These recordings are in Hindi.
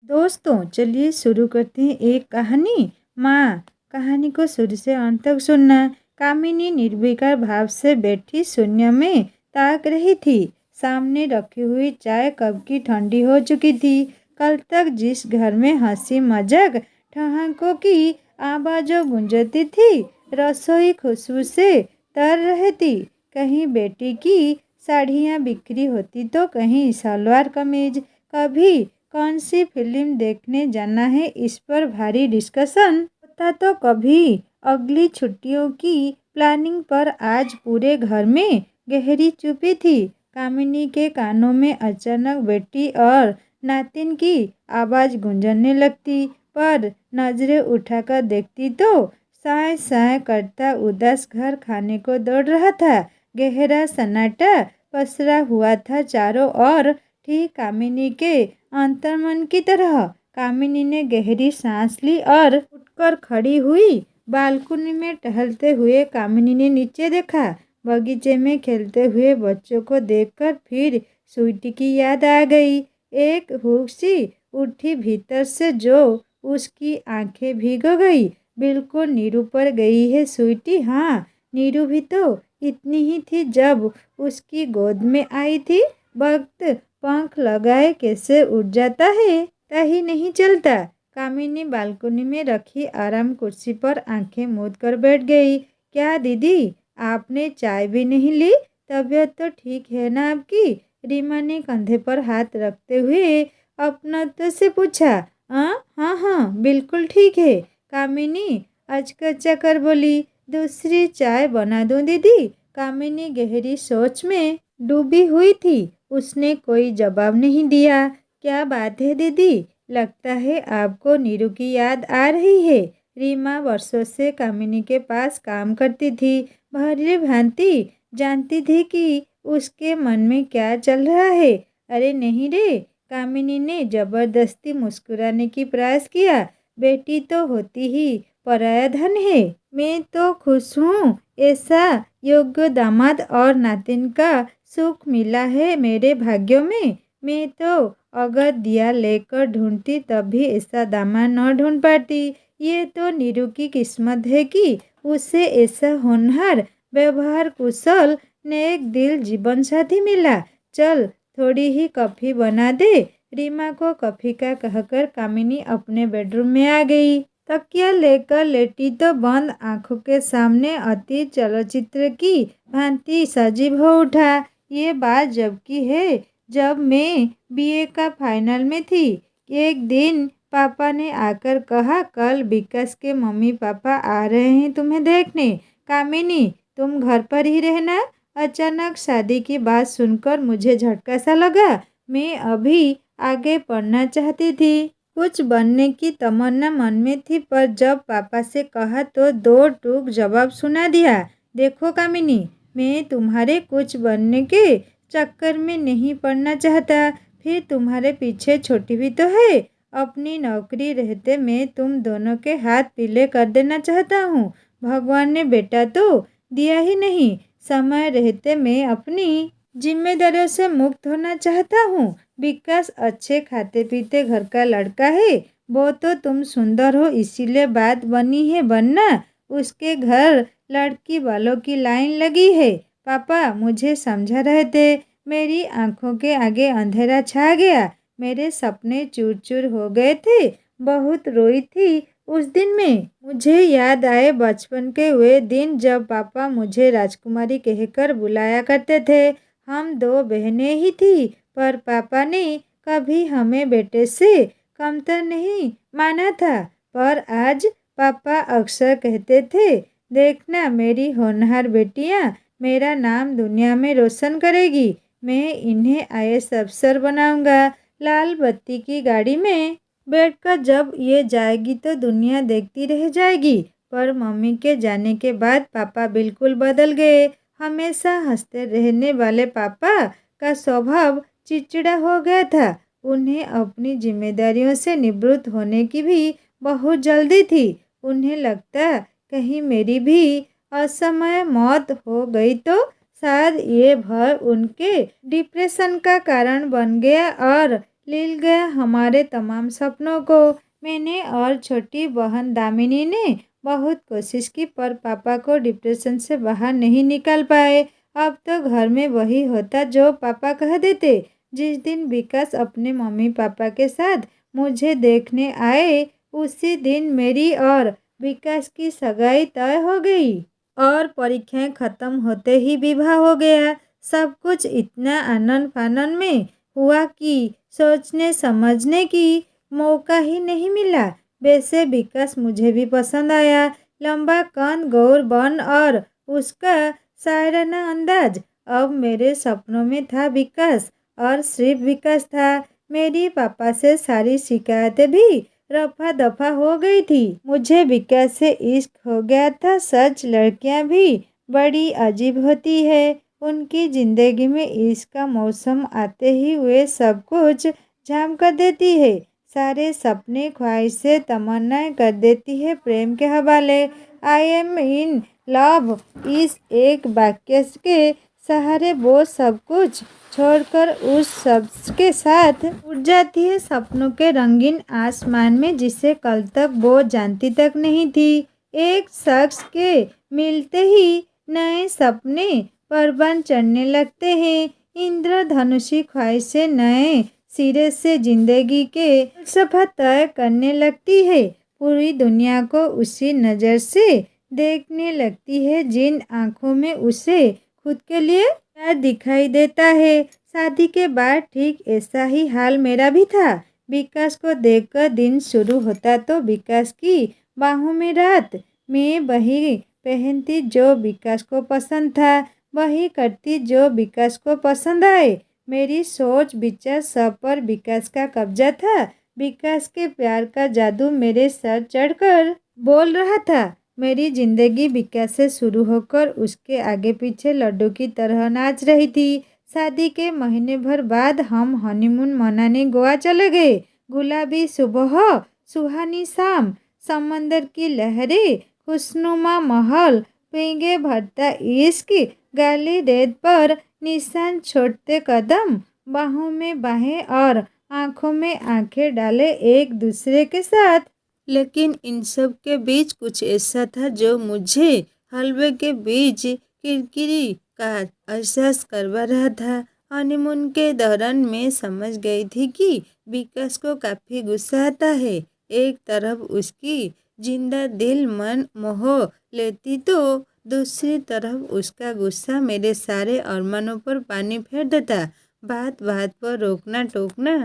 दोस्तों चलिए शुरू करते हैं एक कहानी। माँ, कहानी को शुरू से अंत तक सुनना। कामिनी निर्विकार भाव से बैठी शून्य में ताक रही थी। सामने रखी हुई चाय कब की ठंडी हो चुकी थी। कल तक जिस घर में हंसी मजाक ठहाकों की आवाज़ों गूंजती थी, रसोई खुशबू से तर रही थी। कहीं बेटी की साड़ियाँ बिखरी होती तो कहीं सलवार कमीज। कभी कौन सी फिल्म देखने जाना है इस पर भारी डिस्कशन होता तो कभी अगली छुट्टियों की प्लानिंग पर। आज पूरे घर में गहरी चुप्पी थी। कामिनी के कानों में अचानक बेटी और नातिन की आवाज़ गूंजने लगती, पर नजरें उठाकर देखती तो साय साय करता उदास घर खाने को दौड़ रहा था। गहरा सन्नाटा पसरा हुआ था चारों ओर, ठीक कामिनी के अंतर्मन की तरह। कामिनी ने गहरी सांस ली और उठकर खड़ी हुई। बालकनी में टहलते हुए कामिनी ने नीचे देखा। बगीचे में खेलते हुए बच्चों को देखकर फिर स्वीटी की याद आ गई। एक हुक सी उठी भीतर से जो उसकी आंखें भीग गई। बिल्कुल नीरू पर गई है स्वीटी। हाँ, नीरू भी तो इतनी ही थी जब उसकी गोद में आई थी। वक्त पंख लगाए कैसे उड़ जाता है, पता ही नहीं चलता। कामिनी बालकनी में रखी आराम कुर्सी पर आंखें मूंद कर बैठ गई। क्या दीदी, आपने चाय भी नहीं ली? तबीयत तो ठीक है ना आपकी? रीमा ने कंधे पर हाथ रखते हुए अपनत्व से पूछा। हाँ हाँ बिल्कुल ठीक है, कामिनी अचकचा कर बोली। दूसरी चाय बना दूं दीदी? कामिनी गहरी सोच में डूबी हुई थी। उसने कोई जवाब नहीं दिया। क्या बात है दीदी, लगता है आपको नीरू की याद आ रही है। रीमा वर्षों से कामिनी के पास काम करती थी। भली भांति जानती थी कि उसके मन में क्या चल रहा है। अरे नहीं रे, कामिनी ने जबरदस्ती मुस्कुराने की प्रयास किया। बेटी तो होती ही पराया धन है। मैं तो खुश हूँ, ऐसा योग्य दामाद और नातिन का सुख मिला है मेरे भाग्यों में। मैं तो अगर दिया लेकर ढूंढती तब भी ऐसा दामाद न ढूंढ पाती। ये तो नीरू की किस्मत है कि उसे ऐसा होनहार, व्यवहार कुशल, नेक दिल जीवन साथी मिला। चल थोड़ी ही कॉफी बना दे। रीमा को कॉफी का कहकर कामिनी अपने बेडरूम में आ गई। तकिया लेकर लेटी तो बंद आंखों के सामने अतीत चलचित्र की भांति सजीव हो उठा। ये बात जब की है जब मैं बीए का फाइनल में थी। एक दिन पापा ने आकर कहा, कल विकास के मम्मी पापा आ रहे हैं तुम्हें देखने। कामिनी, तुम घर पर ही रहना। अचानक शादी की बात सुनकर मुझे झटका सा लगा। मैं अभी आगे पढ़ना चाहती थी, कुछ बनने की तमन्ना मन में थी, पर जब पापा से कहा तो दो टूक जवाब सुना दिया। देखो कामिनी, मैं तुम्हारे कुछ बनने के चक्कर में नहीं पड़ना चाहता। फिर तुम्हारे पीछे छोटी भी तो है। अपनी नौकरी रहते मैं तुम दोनों के हाथ पीले कर देना चाहता हूँ। भगवान ने बेटा तो दिया ही नहीं। समय रहते मैं अपनी जिम्मेदारियों से मुक्त होना चाहता हूँ। विकास अच्छे खाते पीते घर का लड़का है। वो तो तुम सुंदर हो इसीलिए बात बनी है बनना। उसके घर लड़की वालों की लाइन लगी है। पापा मुझे समझा रहे थे, मेरी आंखों के आगे अंधेरा छा गया। मेरे सपने चूर चूर हो गए थे। बहुत रोई थी उस दिन में। मुझे याद आए बचपन के वे दिन जब पापा मुझे राजकुमारी कहकर बुलाया करते थे। हम दो बहनें ही थी, पर पापा ने कभी हमें बेटे से कमतर नहीं माना था। पर आज पापा अक्सर कहते थे, देखना मेरी होनहार बेटियां मेरा नाम दुनिया में रोशन करेगी। मैं इन्हें आईएएस अफसर बनाऊंगा। लाल बत्ती की गाड़ी में बैठकर जब ये जाएगी तो दुनिया देखती रह जाएगी। पर मम्मी के जाने के बाद पापा बिल्कुल बदल गए। हमेशा हंसते रहने वाले पापा का स्वभाव चिड़चिड़ा हो गया था। उन्हें अपनी जिम्मेदारियों से निवृत्त होने की भी बहुत जल्दी थी। उन्हें लगता कहीं मेरी भी असमय मौत हो गई तो शायद ये भय उनके डिप्रेशन का कारण बन गया और लील गया हमारे तमाम सपनों को। मैंने और छोटी बहन दामिनी ने बहुत कोशिश की पर पापा को डिप्रेशन से बाहर नहीं निकाल पाए। अब तो घर में वही होता जो पापा कह देते। जिस दिन विकास अपने मम्मी पापा के साथ मुझे देखने आए उसी दिन मेरी और विकास की सगाई तय हो गई और परीक्षाएं खत्म होते ही विवाह हो गया। सब कुछ इतना आनंद फानन में हुआ कि सोचने समझने की मौका ही नहीं मिला। वैसे विकास मुझे भी पसंद आया। लंबा कान, गौर बन और उसका शायराना अंदाज। अब मेरे सपनों में था विकास और सिर्फ विकास था। मेरी पापा से सारी शिकायतें भी रफा दफा हो गई थी। मुझे विकास से इश्क हो गया था। सच लड़कियां भी बड़ी अजीब होती है। उनकी जिंदगी में इश्क का मौसम आते ही वे सब कुछ झाम कर देती है। सारे सपने ख्वाहिशें तमन्नाएं कर देती है प्रेम के हवाले। आई एम इन लव इस एक वाक्य के सहारे वो सब कुछ छोड़कर उस शख्स के साथ उड़ जाती है सपनों के रंगीन आसमान में जिसे कल तक वो जानती तक नहीं थी। एक शख्स के मिलते ही नए सपने परवान चढ़ने लगते हैं। इंद्रधनुषी ख्वाहिशें नए सिरे से जिंदगी के सफर तय करने लगती है। पूरी दुनिया को उसी नज़र से देखने लगती है जिन आंखों में उसे खुद के लिए प्यार दिखाई देता है। शादी के बाद ठीक ऐसा ही हाल मेरा भी था। विकास को देखकर दिन शुरू होता तो विकास की बाहों में रात। मैं वही पहनती जो विकास को पसंद था, वही करती जो विकास को पसंद आए। मेरी सोच विचार सब पर विकास का कब्जा था। विकास के प्यार का जादू मेरे सर चढ़कर बोल रहा था। मेरी जिंदगी विकास से शुरू होकर उसके आगे पीछे लड्डू की तरह नाच रही थी। शादी के महीने भर बाद हम हनीमून मनाने गोवा चले गए। गुलाबी सुबह, सुहानी शाम, समंदर की लहरें, खुशनुमा महल, पींगे भरता इश्क, गाली रेत पर निशान छोड़ते कदम, बाहों में बाहें और आंखों में आंखें डाले एक दूसरे के साथ। लेकिन इन सब के बीच कुछ ऐसा था जो मुझे हलवे के बीच किरकिरी का एहसास करवा रहा था। हनीमून के दौरान मैं समझ गई थी कि विकास को काफ़ी गुस्सा आता है। एक तरफ उसकी जिंदा दिल मन मोह लेती तो दूसरी तरफ उसका गुस्सा मेरे सारे अरमानों पर पानी फेर देता। बात बात पर रोकना टोकना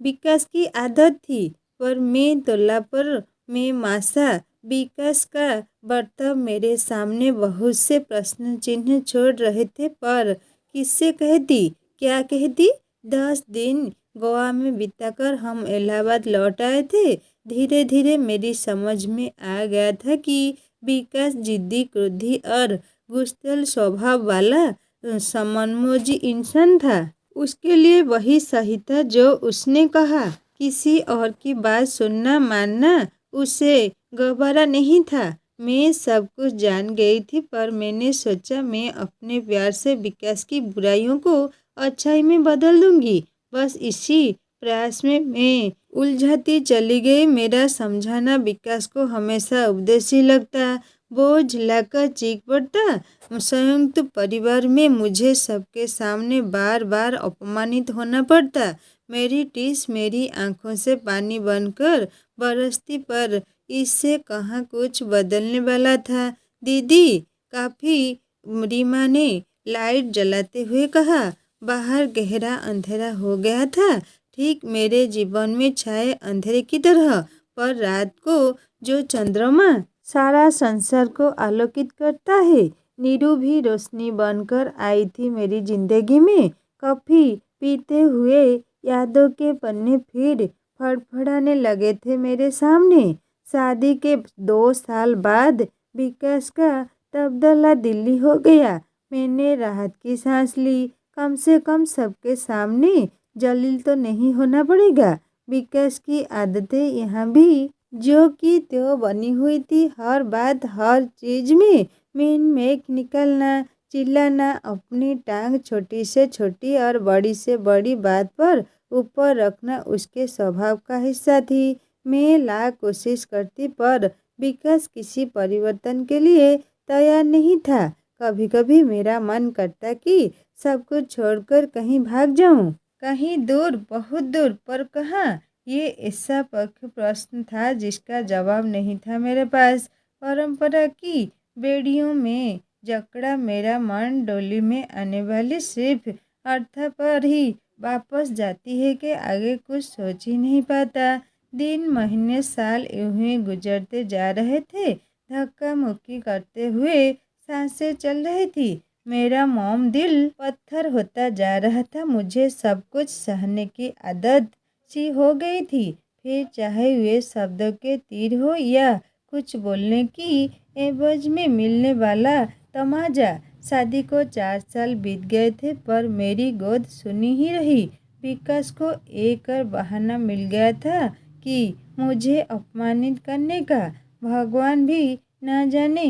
विकास की आदत थी, पर मैं तोला पर मैं मासा। विकास का बर्ताव मेरे सामने बहुत से प्रश्न चिन्ह छोड़ रहे थे। पर किससे कहती, क्या कहती? 10 दिन गोवा में बिताकर हम इलाहाबाद लौट आए थे। धीरे धीरे मेरी समझ में आ गया था कि विकास जिद्दी, क्रोधी और गुस्सेल स्वभाव वाला समनमोजी इंसान था। उसके लिए वही सही था जो उसने कहा। किसी और की बात सुनना मानना उसे गवारा नहीं था। मैं सब कुछ जान गई थी, पर मैंने सोचा मैं अपने प्यार से विकास की बुराइयों को अच्छाई में बदल दूंगी। बस इसी प्रयास में मैं उलझाती चली गई। मेरा समझाना विकास को हमेशा उपदेशी लगता। बोझ लाकर चीख पड़ता। संयुक्त परिवार में मुझे सबके सामने बार बार अपमानित होना पड़ता। मेरी टीस मेरी आंखों से पानी बनकर बरसती, पर इससे कहाँ कुछ बदलने वाला था। दीदी, काफ़ी, रीमा ने लाइट जलाते हुए कहा। बाहर गहरा अंधेरा हो गया था, ठीक मेरे जीवन में छाए अंधेरे की तरह। पर रात को जो चंद्रमा सारा संसार को आलोकित करता है, नीरू भी रोशनी बनकर आई थी मेरी जिंदगी में। कॉफी पीते हुए यादों के पन्ने फिर फड़फड़ाने लगे थे मेरे सामने। शादी के 2 साल बाद विकास का तबादला दिल्ली हो गया। मैंने राहत की सांस ली। कम से कम सबके सामने जलील तो नहीं होना पड़ेगा। विकास की आदतें यहाँ भी जो कि त्यों बनी हुई थी। हर बात हर चीज़ में मेन मेक निकलना, चिल्लाना, अपनी टांग छोटी से छोटी और बड़ी से बड़ी बात पर ऊपर रखना उसके स्वभाव का हिस्सा थी। मैं लाख कोशिश करती पर विकास किसी परिवर्तन के लिए तैयार नहीं था। कभी कभी मेरा मन करता कि सब कुछ छोड़कर कहीं भाग जाऊं, कहीं दूर, बहुत दूर, पर कहाँ? ये ऐसा प्रश्न था जिसका जवाब नहीं था मेरे पास। परंपरा की बेड़ियों में जकड़ा मेरा मन डोली में आने वाली सिर्फ अर्थ पर ही वापस जाती है कि आगे कुछ सोच ही नहीं पाता। दिन, महीने, साल यूं ही गुजरते जा रहे थे। धक्का मुक्की करते हुए सांसें चल रही थी। मेरा मोम दिल पत्थर होता जा रहा था। मुझे सब कुछ सहने की आदत सी हो गई थी। फिर चाहे वे शब्दों के तीर हो या कुछ बोलने की एवज में मिलने वाला तमाचा। शादी को 4 साल बीत गए थे पर मेरी गोद सुनी ही रही। विकास को एक और बहाना मिल गया था कि मुझे अपमानित करने का। भगवान भी न जाने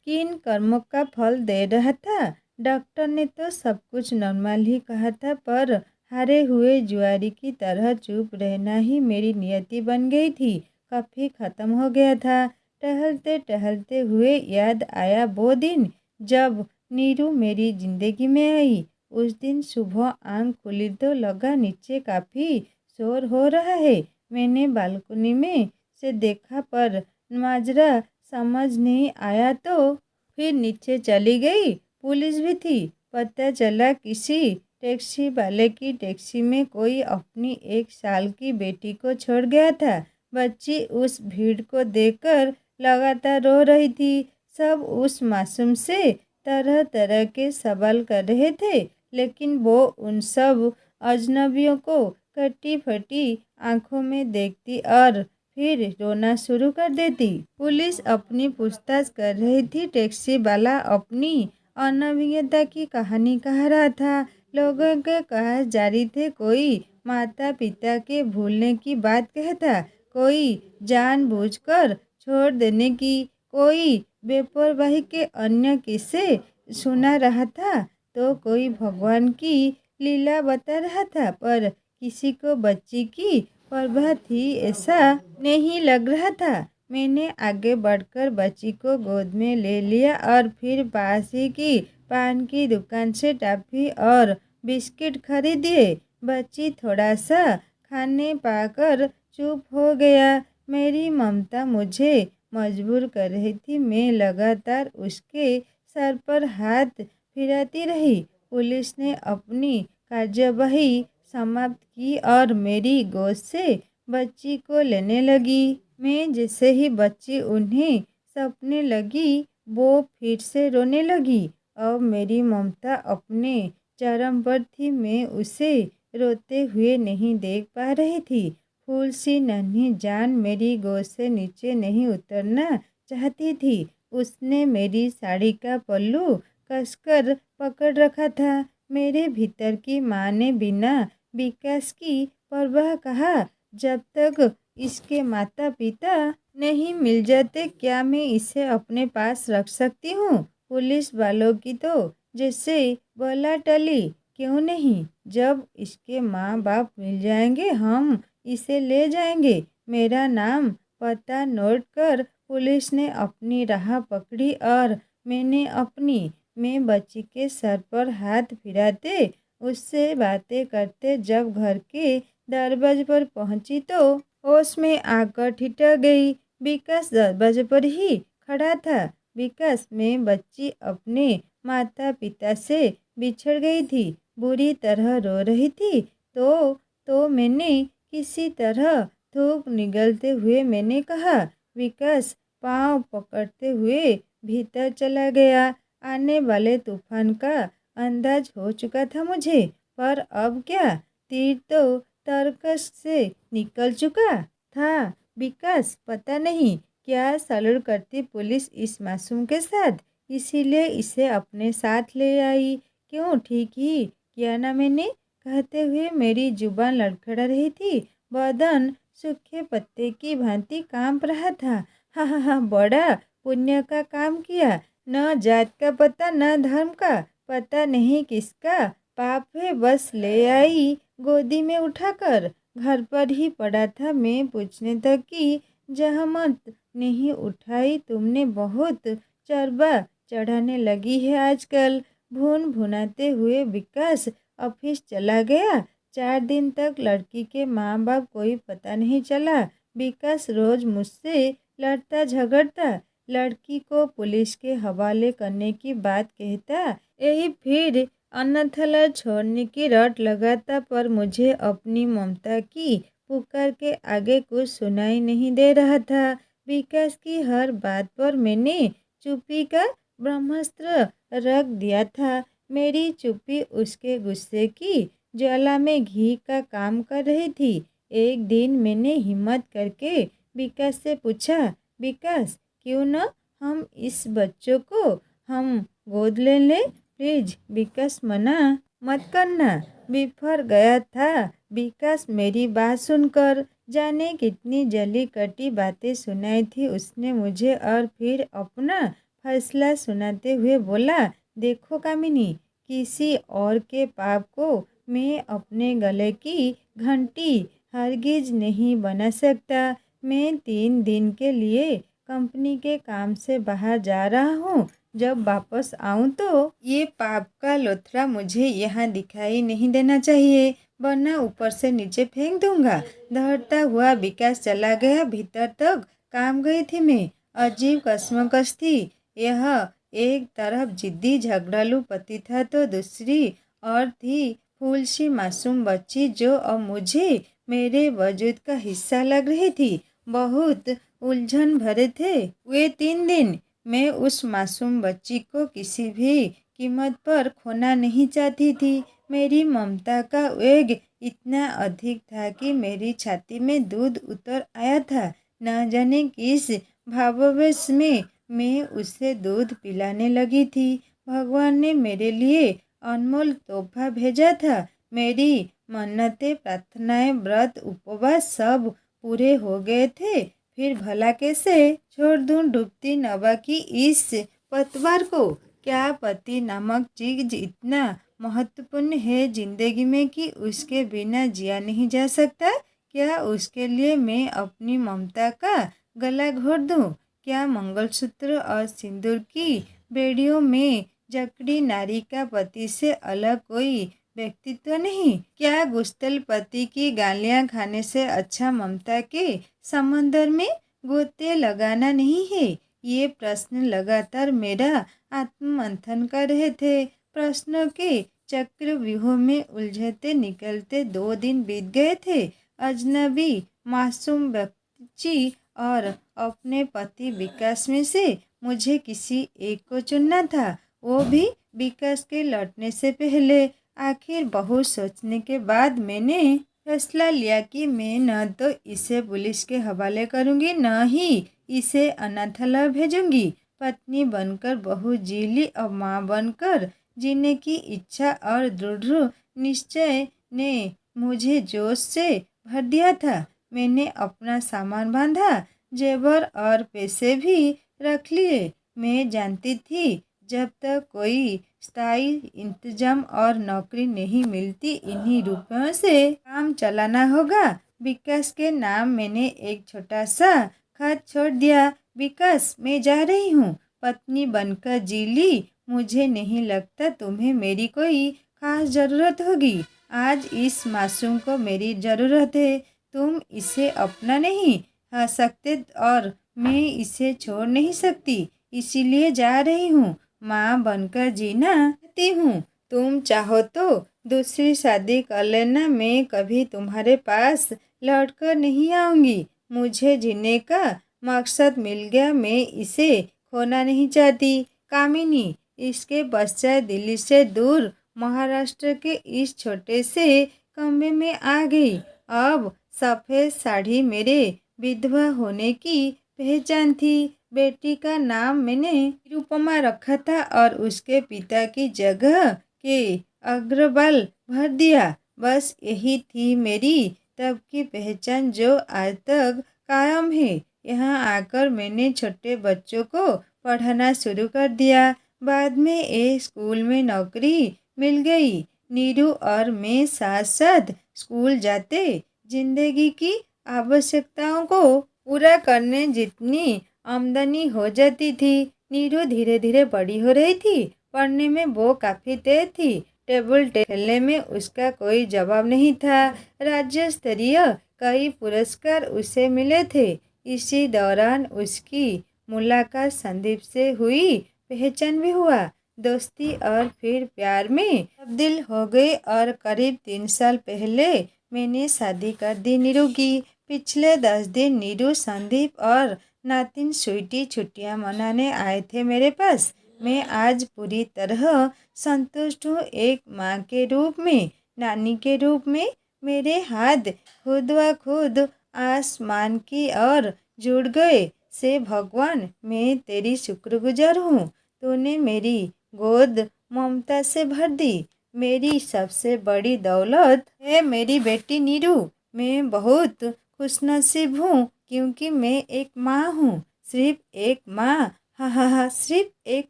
किन कर्मों का फल दे रहा था। डॉक्टर ने तो सब कुछ नॉर्मल ही कहा था पर हारे हुए जुआरी की तरह चुप रहना ही मेरी नियति बन गई थी। कॉफी खत्म हो गया था। टहलते टहलते हुए याद आया वो दिन जब नीरू मेरी जिंदगी में आई। उस दिन सुबह आंख खुली तो लगा नीचे काफी शोर हो रहा है। मैंने बालकनी में से देखा पर माजरा समझ नहीं आया तो फिर नीचे चली गई। पुलिस भी थी। पता चला किसी टैक्सी वाले की टैक्सी में कोई अपनी 1 साल की बेटी को छोड़ गया था। बच्ची उस भीड़ को देखकर लगातार रो रही थी। सब उस मासूम से तरह तरह के सवाल कर रहे थे लेकिन वो उन सब अजनबियों को कटी फटी आंखों में देखती और फिर रोना शुरू कर देती। पुलिस अपनी पूछताछ कर रही थी। टैक्सी वाला अपनी अनभिज्ञता की कहानी कह रहा था। लोगों के कहा जारी थे। कोई माता पिता के भूलने की बात कहता, कोई जानबूझकर छोड़ देने की, कोई बेपरवाही के अन्य किस्से सुना रहा था तो कोई भगवान की लीला बता रहा था। पर किसी को बच्ची की परवाह थी ऐसा नहीं लग रहा था। मैंने आगे बढ़कर बच्ची को गोद में ले लिया और फिर पास ही की पान की दुकान से टॉफी और बिस्किट खरीदिए। बच्ची थोड़ा सा खाने पाकर चुप हो गया। मेरी ममता मुझे मजबूर कर रही थी। मैं लगातार उसके सर पर हाथ फिराती रही। पुलिस ने अपनी कार्यवाही समाप्त की और मेरी गोद से बच्ची को लेने लगी। मैं जैसे ही बच्ची उन्हें सौंपने लगी वो फिर से रोने लगी। अब मेरी ममता अपने चरम पर थी। मैं उसे रोते हुए नहीं देख पा रही थी। फूल सी नन्ही जान मेरी गोद से नीचे नहीं उतरना चाहती थी। उसने मेरी साड़ी का पल्लू कसकर पकड़ रखा था। मेरे भीतर की माँ ने बिना विकास की परवाह कहा, जब तक इसके माता पिता नहीं मिल जाते क्या मैं इसे अपने पास रख सकती हूँ? पुलिस वालों की तो जैसे बला टली। क्यों नहीं, जब इसके माँ बाप मिल जाएंगे हम इसे ले जाएंगे। मेरा नाम पता नोट कर पुलिस ने अपनी राह पकड़ी और मैंने अपनी। मैं बच्ची के सर पर हाथ फिराते उससे बातें करते जब घर के दरवाजे पर पहुंची तो होश में आकर ठिठक गई। विकास दरवाजे पर ही खड़ा था। विकास, मैं बच्ची अपने माता पिता से बिछड़ गई थी। बुरी तरह रो रही थी। तो मैंने किसी तरह थूक निगलते हुए मैंने कहा। विकास पाँव पकड़ते हुए भीतर चला गया। आने वाले तूफान का अंदाज हो चुका था मुझे। पर अब क्या? तीर तो तरकश से निकल चुका था। विकास पता नहीं क्या सलूट करती पुलिस इस मासूम के साथ, इसीलिए इसे अपने साथ ले आई। क्यों, ठीक ही किया ना मैंने? कहते हुए मेरी जुबान लड़खड़ा रही थी। बदन सूखे पत्ते की भांति कांप रहा था। हा, बड़ा पुण्य का काम किया। न जात का पता न धर्म का, पता नहीं किसका पाप है बस ले आई गोदी में उठाकर। घर पर ही पड़ा था मैं पूछने तक की जहमत नहीं उठाई तुमने बहुत चरबा चढ़ाने लगी है आजकल। भून भुनाते हुए विकास ऑफिस चला गया। 4 दिन तक लड़की के माँ बाप कोई पता नहीं चला। विकास रोज मुझसे लड़ता झगड़ता, लड़की को पुलिस के हवाले करने की बात कहता, यही फिर अनाथालय छोड़ने की रट लगाता। पर मुझे अपनी ममता की पुकार के आगे कुछ सुनाई नहीं दे रहा था। विकास की हर बात पर मैंने चुप्पी का ब्रह्मास्त्र रख दिया था। मेरी चुप्पी उसके गुस्से की ज्वाला में घी का काम कर रही थी। एक दिन मैंने हिम्मत करके विकास से पूछा, विकास क्यों न हम इस बच्चों को हम गोद ले लें प्लीज। विकास मना मत करना। बिफर गया था विकास मेरी बात सुनकर। जाने कितनी जली कटी बातें सुनाई थी उसने मुझे और फिर अपना फैसला सुनाते हुए बोला, देखो कामिनी, किसी और के पाप को मैं अपने गले की घंटी हरगिज नहीं बना सकता। मैं 3 दिन के लिए कंपनी के काम से बाहर जा रहा हूँ। जब वापस आऊँ तो ये पाप का लोथड़ा मुझे यहाँ दिखाई नहीं देना चाहिए, वरना ऊपर से नीचे फेंक दूंगा। दौड़ता हुआ विकास चला गया। भीतर तक काम गई थी मैं। अजीब कश्मकश थी। यह एक तरफ जिद्दी झगड़ालू पति था तो दूसरी और थी फूल सी मासूम बच्ची जो अब मुझे मेरे वजूद का हिस्सा लग रही थी। बहुत उलझन भरे थे वे 3 दिन। मैं उस मासूम बच्ची को किसी भी कीमत पर खोना नहीं चाहती थी। मेरी ममता का वेग इतना अधिक था कि मेरी छाती में दूध उतर आया था। न जाने किस भावावेश में मैं उसे दूध पिलाने लगी थी। भगवान ने मेरे लिए अनमोल तोहफा भेजा था। मेरी मन्नतें, प्रार्थनाएं, व्रत, उपवास सब पूरे हो गए थे। फिर भला कैसे छोड़ दूं डूबती नवा की इस पतवार को। क्या पति नामक चीज इतना महत्वपूर्ण है जिंदगी में कि उसके बिना जिया नहीं जा सकता? क्या उसके लिए मैं अपनी ममता का गला घोट दूं? क्या मंगलसूत्र और सिंदूर की बेड़ियों में जकड़ी नारी का पति से अलग कोई व्यक्तित्व नहीं? क्या गुस्तल पति की गालियां खाने से अच्छा ममता के समंदर में गोते लगाना नहीं है? ये प्रश्न लगातार मेरा आत्ममंथन कर रहे थे। प्रश्नों के चक्रव्यूह में उलझते निकलते 2 दिन बीत गए थे। अजनबी मासूम बच्ची और अपने पति विकास में से मुझे किसी एक को चुनना था, वो भी विकास के लौटने से पहले। आखिर बहुत सोचने के बाद मैंने फैसला लिया कि मैं न तो इसे पुलिस के हवाले करूंगी, न ही इसे अनाथालय भेजूंगी। पत्नी बनकर बहू जी ली, अब माँ बनकर जीने की इच्छा और दृढ़ निश्चय ने मुझे जोश से भर दिया था। मैंने अपना सामान बांधा, जेवर और पैसे भी रख लिए। मैं जानती थी जब तक कोई स्थायी इंतजाम और नौकरी नहीं मिलती इन्हीं रुपयों से काम चलाना होगा। विकास के नाम मैंने एक छोटा सा खत छोड़ दिया, विकास मैं जा रही हूँ, पत्नी बनकर जी ली। मुझे नहीं लगता तुम्हें मेरी कोई खास ज़रूरत होगी। आज इस मासूम को मेरी ज़रूरत है। तुम इसे अपना नहीं सकते और मैं इसे छोड़ नहीं सकती, इसीलिए जा रही हूँ। माँ बनकर जीना चाहती हूँ। तुम चाहो तो दूसरी शादी कर लेना। मैं कभी तुम्हारे पास लौट कर नहीं आऊँगी। मुझे जीने का मकसद मिल गया, मैं इसे खोना नहीं चाहती। कामिनी इसके पश्चात दिल्ली से दूर महाराष्ट्र के इस छोटे से कमरे में आ गई। अब सफ़ेद साड़ी मेरे विधवा होने की पहचान थी। बेटी का नाम मैंने निरुपमा रखा था और उसके पिता की जगह के अग्रवाल भर दिया। बस यही थी मेरी तब की पहचान जो आज तक कायम है। यहाँ आकर मैंने छोटे बच्चों को पढ़ाना शुरू कर दिया। बाद में एक स्कूल में नौकरी मिल गई। नीरू और मैं साथ साथ स्कूल जाते। जिंदगी की आवश्यकताओं को पूरा करने जितनी आमदनी हो जाती थी। नीरू धीरे धीरे बड़ी हो रही थी। पढ़ने में वो काफ़ी तेज थी। टेबल खेलने में उसका कोई जवाब नहीं था। राज्य स्तरीय कई पुरस्कार उसे मिले थे। इसी दौरान उसकी मुलाकात संदीप से हुई। पहचान भी हुआ। दोस्ती और फिर प्यार में तब्दील हो गई और करीब 3 साल पहले मैंने शादी कर दी नीरू की। पिछले 10 दिन नीरू, संदीप और नातिन स्वीटी छुट्टियां मनाने आए थे मेरे पास। मैं आज पूरी तरह संतुष्ट हूँ। एक माँ के रूप में, नानी के रूप में। मेरे हाथ खुद व खुद आसमान की ओर जुड़ गए। से भगवान, मैं तेरी शुक्रगुजार हूँ। तूने मेरी गोद ममता से भर दी। मेरी सबसे बड़ी दौलत है मेरी बेटी नीरू। मैं बहुत खुशनसीब हूँ क्योंकि मैं एक माँ हूँ। सिर्फ एक माँ। हा हा हा, सिर्फ एक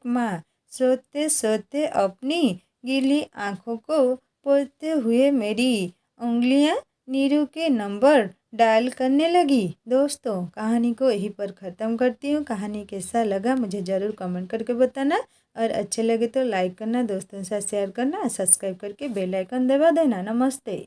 माँ। सोते सोते अपनी गीली आंखों को पोंछते हुए मेरी उंगलियां नीरू के नंबर डायल करने लगी। दोस्तों, कहानी को यहीं पर ख़त्म करती हूँ। कहानी कैसा लगा मुझे ज़रूर कमेंट करके बताना और अच्छे लगे तो लाइक करना, दोस्तों के साथ शेयर करना, सब्सक्राइब करके बेल आइकन दबा देना। नमस्ते।